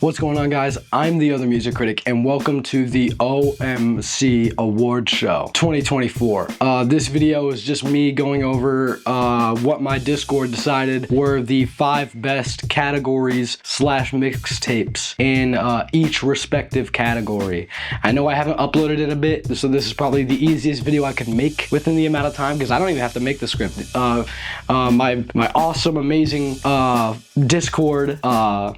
What's going on, guys? I'm the Other Music Critic, and welcome to the OMC Awards Show 2024. This video is just me going over what my Discord decided were the 5 best categories / mixtapes in each respective category. I know I haven't uploaded in a bit, so this is probably the easiest video I could make within the amount of time, because I don't even have to make the script. My awesome, amazing Discord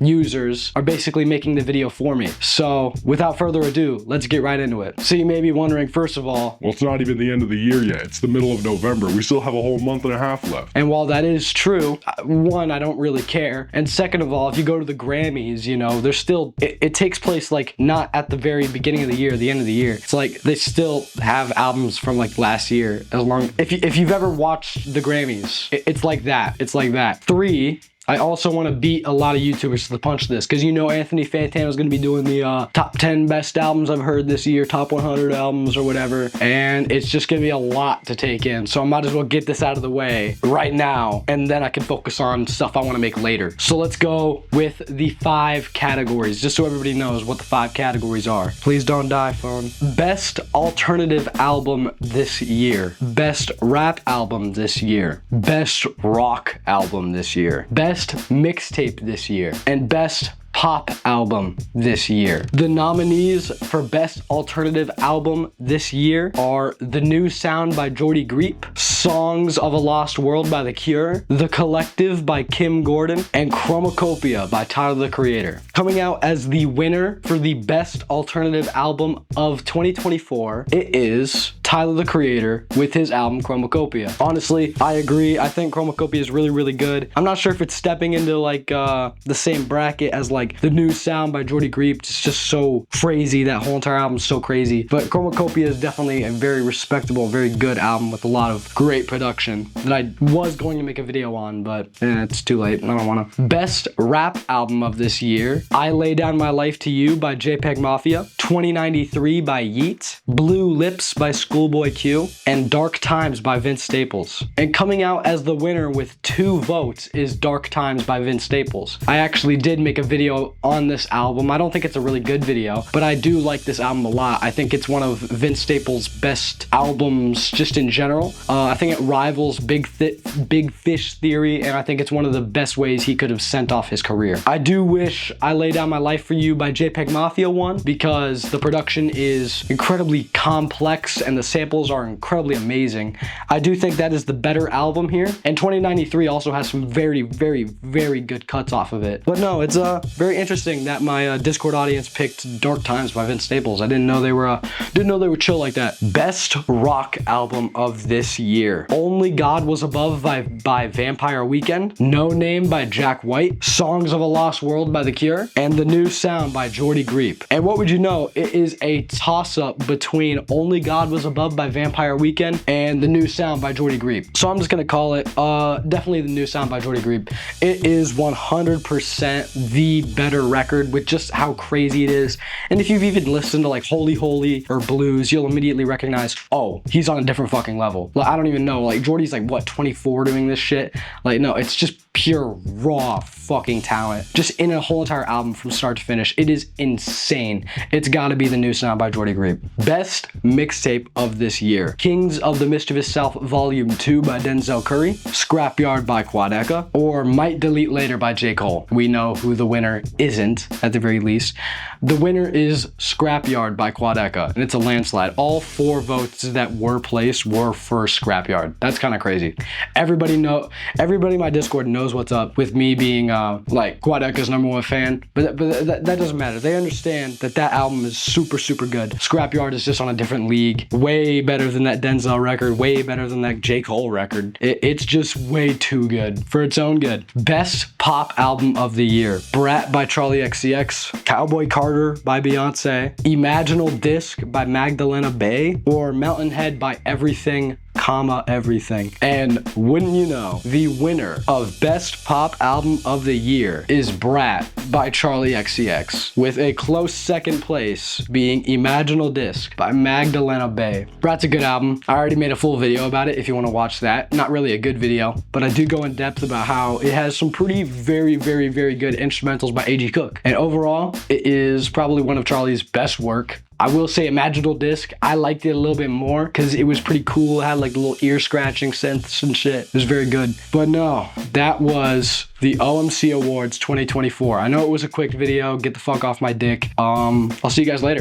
users are basically making the video for me. So without further ado, let's get right into it. So you may be wondering, first of all, well, it's not even the end of the year yet. It's the middle of November. We still have a whole month and a half left. And while that is true, one, I don't really care. And second of all, if you go to the Grammys, you know, there's still, it takes place like not at the very beginning of the year, the end of the year. It's like they still have albums from like last year. As long, if you've ever watched the Grammys, it's like that. It's like that. 3, I also want to beat a lot of YouTubers to the punch this, because you know Anthony Fantano is going to be doing the top 10 best albums I've heard this year, top 100 albums or whatever, and it's just going to be a lot to take in, so I might as well get this out of the way right now, and then I can focus on stuff I want to make later. So let's go with the 5 categories, just so everybody knows what the 5 categories are. Please don't die, phone. Best alternative album this year. Best rap album this year. Best rock album this year. Best mixtape this year, and best pop album this year. The nominees for best alternative album this year are The New Sound by Jordy Greep, Songs of a Lost World by The Cure, The Collective by Kim Gordon, and Chromacopia by Tyler, the Creator. Coming out as the winner for the best alternative album of 2024, it is Tyler, the Creator, with his album Chromacopia. Honestly, I agree. I think Chromacopia is really, really good. I'm not sure if it's stepping into like the same bracket as like The New Sound by Jordy Greep. It's just so crazy. That whole entire album is so crazy. But Chromacopia is definitely a very respectable, very good album with a lot of great production that I was going to make a video on, but it's too late. I don't want to. Best rap album of this year: I Lay Down My Life to You by JPEG Mafia, 2093 by Yeet, Blue Lips by Schoolboy Q, and Dark Times by Vince Staples. And coming out as the winner with 2 votes is Dark Times by Vince Staples. I actually did make a video on this album. I don't think it's a really good video, but I do like this album a lot. I think it's one of Vince Staples' best albums just in general. I think it rivals Big Fish Theory, and I think it's one of the best ways he could have sent off his career. I do wish I Lay Down My Life for You by JPEG Mafia won, because the production is incredibly complex and the samples are incredibly amazing. I do think that is the better album here, and 2093 also has some very, very, very good cuts off of it. But no, it's very interesting that my Discord audience picked Dark Times by Vince Staples. I didn't know they were chill like that. Best rock album of this year: Only God Was Above by Vampire Weekend, No Name by Jack White, Songs of a Lost World by The Cure, and The New Sound by Jordy Greep. And what would you know, it is a toss-up between Only God Was Above by Vampire Weekend and The New Sound by Jordy Greep. So I'm just gonna call it definitely The New Sound by Jordy Greep. It is 100% the better record with just how crazy it is. And if you've even listened to like Holy Holy or Blues, you'll immediately recognize, oh, he's on a different fucking level. Like, I don't even know, like Jordy's like what, 24 doing this shit? Like, no, it's just pure raw fucking talent just in a whole entire album from start to finish. It is insane. It's gotta be The New Sound by Jordy Greep. Best mixtape of this year: Kings of the Mischievous South Volume 2 by Denzel Curry, Scrapyard by Quadeca, or Might Delete Later by J. Cole. We know who the winner isn't, at the very least. The winner is Scrapyard by Quadeca, and it's a landslide. All 4 votes that were placed were for Scrapyard. That's kind of crazy. Everybody in my Discord knows what's up with me being like Quadeca's #1 fan, but that doesn't matter. They understand that album is super, super good. Scrapyard is just on a different league. Way better than that Denzel record, way better than that J. Cole record. It's just way too good for its own good. Best pop album of the year: Brat by Charlie XCX, Cowboy Carter by Beyonce, Imaginal Disc by Magdalena Bay, or Mountain Head by Everything comma everything. And wouldn't you know, the winner of Best Pop Album of the Year is Brat by Charlie XCX, with a close second place being Imaginal Disc by Magdalena Bay. Brat's a good album. I already made a full video about it if you want to watch that. Not really a good video, but I do go in depth about how it has some pretty very good instrumentals by A.G. Cook. And overall, it is probably one of Charlie's best work. I will say Imaginal Disc, I liked it a little bit more because it was pretty cool. It had like the little ear scratching synths and shit. It was very good. But no, that was the OMC Awards 2024. I know it was a quick video. Get the fuck off my dick. I'll see you guys later.